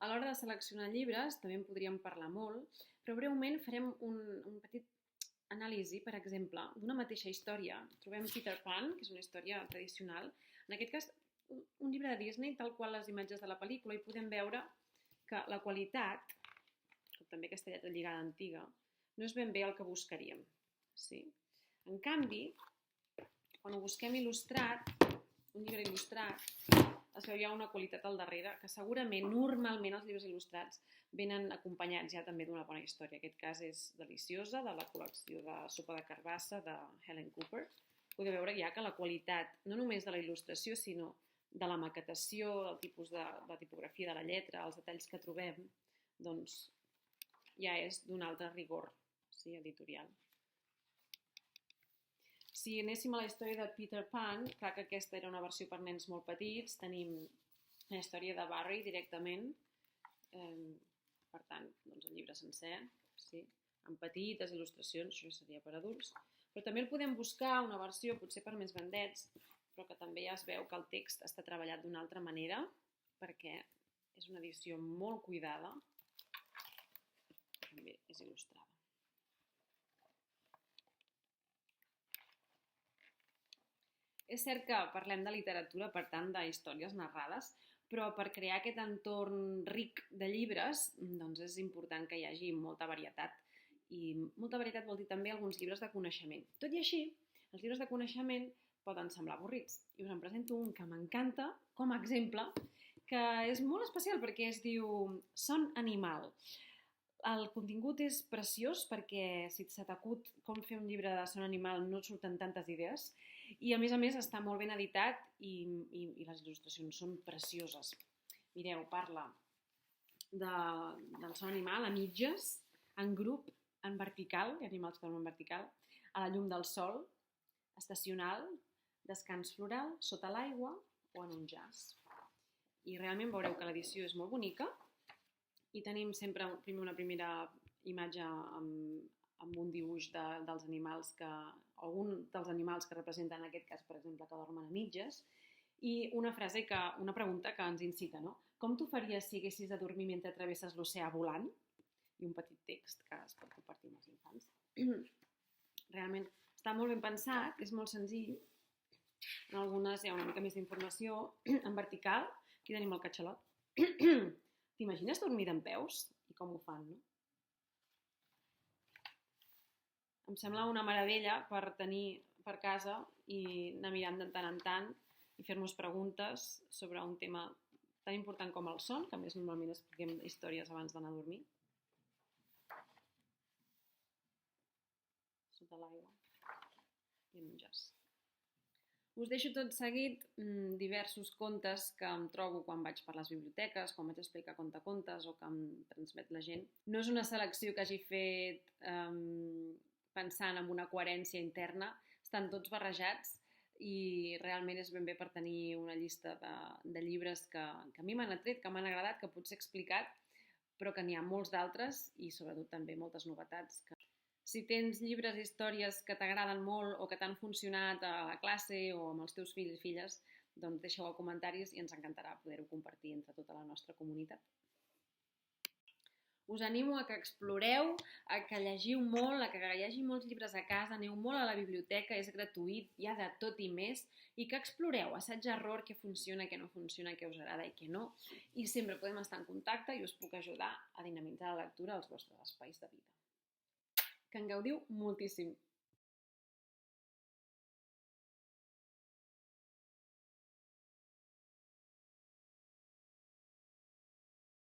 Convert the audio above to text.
A l'hora de seleccionar llibres també en podríem parlar molt, però breument farem un petit anàlisi, per exemple, d'una mateixa història. Trobem Peter Pan, que és una història tradicional. En aquest cas, un llibre de Disney, tal qual les imatges de la pel·lícula, i podem veure que la qualitat, com també aquesta lletra lligada antiga, no és ben bé el que buscaríem. Sí? En canvi, quan ho busquem il·lustrat, un llibre il·lustrat, es veu ja una qualitat al darrere, que segurament, normalment, els llibres il·lustrats venen acompanyats ja també d'una bona història. Aquest cas és Deliciosa, de la col·lecció de Sopa de Carbassa de Helen Cooper. Podeu veure ja que la qualitat, no només de la il·lustració, sinó de la maquetació, del tipus de tipografia de la lletra, els detalls que trobem, doncs ja és d'un altre rigor, sí, editorial. Si anéssim a la història de Peter Pan, clar que aquesta era una versió per nens molt petits, tenim la història de Barry directament, per tant, doncs el llibre sencer, sí, amb petites il·lustracions, això seria per adults, però també el podem buscar una versió potser per més grandets, però que també ja es veu que el text està treballat d'una altra manera, perquè és una edició molt cuidada, també és il·lustrada. És cert que parlem de literatura, per tant, de històries narrades, però per crear aquest entorn ric de llibres doncs és important que hi hagi molta varietat. I molta varietat vol dir també alguns llibres de coneixement. Tot i així, els llibres de coneixement poden semblar avorrits. I us en presento un que m'encanta, com a exemple, que és molt especial perquè es diu Son Animal. El contingut és preciós perquè si se t'acut com fer un llibre de son animal no et surten tantes idees i a més està molt ben editat i les il·lustracions són precioses. Mireu, parla del son animal a mitges, en grup, en vertical, hi ha animals que dormen en vertical, a la llum del sol, estacional, descans floral, sota l'aigua o en un jaç. I realment veureu que l'edició és molt bonica. I tenim sempre una primera imatge amb un dibuix dels animals o un dels animals que representen en aquest cas, per exemple, que dormen a mitges, i una pregunta que ens incita, no? Com tu faries si haguessis de dormir mentre travesses l'oceà volant? I un petit text que es pot compartir amb els infants. Realment està molt ben pensat, és molt senzill. En algunes hi ha una mica més d'informació. En vertical, aquí tenim el catxalot. T'imagines dormir dempeus? I com ho fan, no? Em sembla una meravella per tenir per casa i anar mirant de tant en tant i fer-nos preguntes sobre un tema tan important com el son, que a més normalment expliquem històries abans d'anar a dormir. Sota l'aigua i en un jaç. Us deixo tot seguit diversos contes que em trobo quan vaig per les biblioteques, quan vaig explicar contacontes o que em transmet la gent. No és una selecció que hagi fet pensant en una coherència interna, estan tots barrejats i realment és ben bé per tenir una llista de llibres que a mi m'han atret, que m'han agradat, que potser he explicat, però que n'hi ha molts d'altres i sobretot també moltes novetats. Si tens llibres i històries que t'agraden molt o que t'han funcionat a la classe o amb els teus fills i filles, doncs deixeu-ho a comentaris i ens encantarà poder-ho compartir entre tota la nostra comunitat. Us animo a que exploreu, a que llegiu molt, a que hi hagi molts llibres a casa, aneu molt a la biblioteca, és gratuït, hi ha de tot i més, i que exploreu, assaig-error, què funciona, què no funciona, què us agrada i què no. I sempre podem estar en contacte i us puc ajudar a dinamitzar la lectura als vostres espais de vida. Que en gaudiu moltíssim!